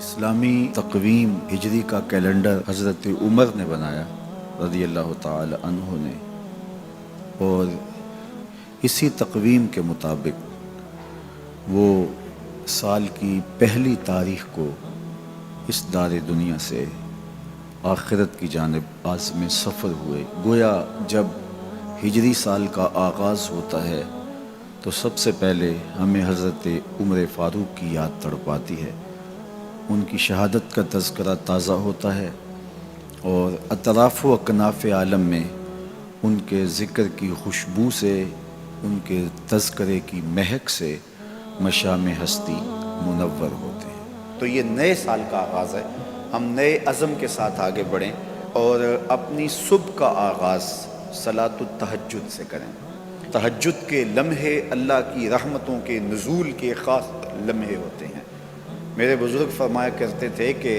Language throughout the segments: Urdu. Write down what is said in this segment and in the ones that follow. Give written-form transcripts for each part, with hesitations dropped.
اسلامی تقویم ہجری کا کیلنڈر حضرت عمر نے بنایا رضی اللہ تعالی عنہ نے، اور اسی تقویم کے مطابق وہ سال کی پہلی تاریخ کو اس دار دنیا سے آخرت کی جانب عازم سفر ہوئے۔ گویا جب ہجری سال کا آغاز ہوتا ہے تو سب سے پہلے ہمیں حضرت عمر فاروق کی یاد تڑپاتی ہے، ان کی شہادت کا تذکرہ تازہ ہوتا ہے، اور اطراف و اکناف عالم میں ان کے ذکر کی خوشبو سے، ان کے تذکرے کی مہک سے مشام ہستی منور ہوتے ہیں۔ تو یہ نئے سال کا آغاز ہے، ہم نئے عزم کے ساتھ آگے بڑھیں اور اپنی صبح کا آغاز صلاۃ التہجد سے کریں۔ تہجد کے لمحے اللہ کی رحمتوں کے نزول کے خاص لمحے ہوتے ہیں۔ میرے بزرگ فرمایا کرتے تھے کہ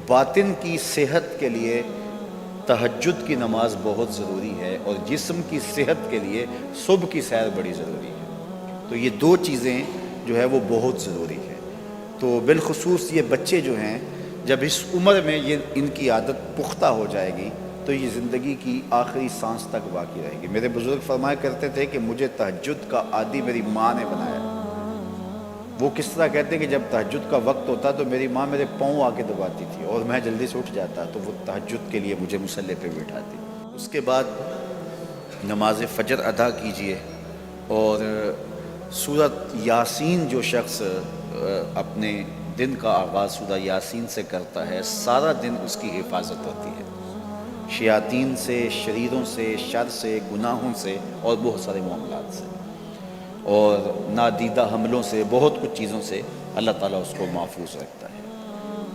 باطن کی صحت کے لیے تہجد کی نماز بہت ضروری ہے، اور جسم کی صحت کے لیے صبح کی سیر بڑی ضروری ہے۔ تو یہ دو چیزیں جو ہے وہ بہت ضروری ہے۔ تو بالخصوص یہ بچے جو ہیں، جب اس عمر میں یہ ان کی عادت پختہ ہو جائے گی تو یہ زندگی کی آخری سانس تک باقی رہے گی۔ میرے بزرگ فرمایا کرتے تھے کہ مجھے تہجد کا عادی میری ماں نے بنایا۔ وہ کس طرح کہتے ہیں کہ جب تہجد کا وقت ہوتا تو میری ماں میرے پاؤں آ کے دباتی تھی اور میں جلدی سے اٹھ جاتا، تو وہ تہجد کے لیے مجھے مصلی پہ بٹھاتی۔ اس کے بعد نماز فجر ادا کیجئے، اور سورۃ یاسین جو شخص اپنے دن کا آغاز سورہ یاسین سے کرتا ہے، سارا دن اس کی حفاظت ہوتی ہے، شیاطین سے، شریروں سے، شر سے، گناہوں سے اور بہت سارے معاملات سے، اور نادیدہ حملوں سے، بہت کچھ چیزوں سے اللہ تعالیٰ اس کو محفوظ رکھتا ہے۔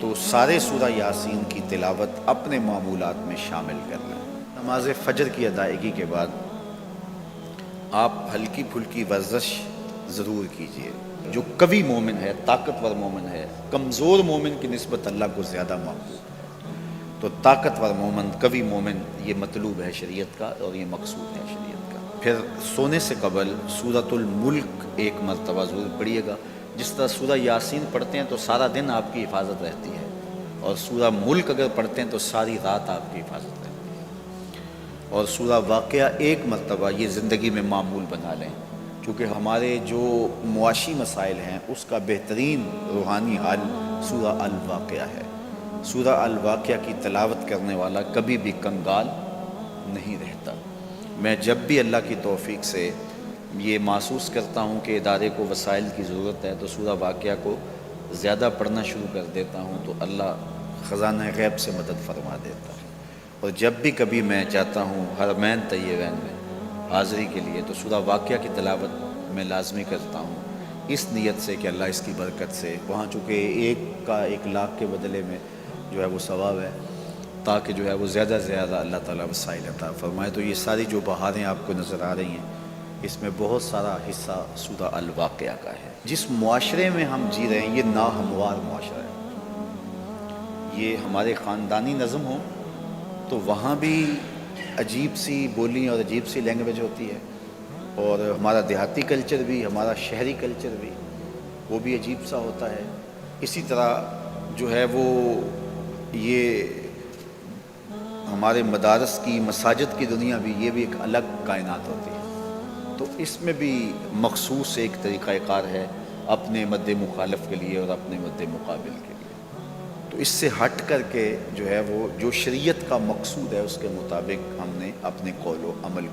تو سارے سورہ یاسین کی تلاوت اپنے معمولات میں شامل کر لیں۔ نماز فجر کی ادائیگی کے بعد آپ ہلکی پھلکی ورزش ضرور کیجئے۔ جو قوی مومن ہے، طاقتور مومن ہے، کمزور مومن کی نسبت اللہ کو زیادہ محبوب ہے۔ تو طاقتور مومن، قوی مومن، یہ مطلوب ہے شریعت کا، اور یہ مقصود ہے شریعت کا۔ پھر سونے سے قبل سورۃ الملک ایک مرتبہ ضرور پڑھیے گا۔ جس طرح سورہ یاسین پڑھتے ہیں تو سارا دن آپ کی حفاظت رہتی ہے، اور سورہ ملک اگر پڑھتے ہیں تو ساری رات آپ کی حفاظت رہتی ہے۔ اور سورہ واقعہ ایک مرتبہ یہ زندگی میں معمول بنا لیں، کیونکہ ہمارے جو معاشی مسائل ہیں اس کا بہترین روحانی حل سورہ الواقعہ ہے۔ سورہ الواقعہ کی تلاوت کرنے والا کبھی بھی کنگال نہیں رہتا۔ میں جب بھی اللہ کی توفیق سے یہ محسوس کرتا ہوں کہ ادارے کو وسائل کی ضرورت ہے تو سورہ واقعہ کو زیادہ پڑھنا شروع کر دیتا ہوں، تو اللہ خزانہ غیب سے مدد فرما دیتا ہے۔ اور جب بھی کبھی میں چاہتا ہوں حرمین طیبین میں حاضری کے لیے، تو سورہ واقعہ کی تلاوت میں لازمی کرتا ہوں، اس نیت سے کہ اللہ اس کی برکت سے، وہاں چونکہ ایک کا 1,00,000 کے بدلے میں جو ہے وہ ثواب ہے، تاکہ جو ہے وہ زیادہ سے زیادہ اللہ تعالیٰ وسائل عطا فرمائے۔ تو یہ ساری جو بہاریں آپ کو نظر آ رہی ہیں، اس میں بہت سارا حصہ سورہ الواقعہ کا ہے۔ جس معاشرے میں ہم جی رہے ہیں یہ ناہموار معاشرہ ہے۔ یہ ہمارے خاندانی نظم ہو تو وہاں بھی عجیب سی بولی اور عجیب سی لینگویج ہوتی ہے، اور ہمارا دیہاتی کلچر بھی، ہمارا شہری کلچر بھی، وہ بھی عجیب سا ہوتا ہے۔ اسی طرح جو ہے وہ یہ ہمارے مدارس کی، مساجد کی دنیا بھی، یہ بھی ایک الگ کائنات ہوتی ہے۔ تو اس میں بھی مخصوص ایک طریقہ کار ہے اپنے مد مخالف کے لیے اور اپنے مد مقابل کے لیے۔ تو اس سے ہٹ کر کے جو ہے وہ جو شریعت کا مقصود ہے اس کے مطابق ہم نے اپنے قول و عمل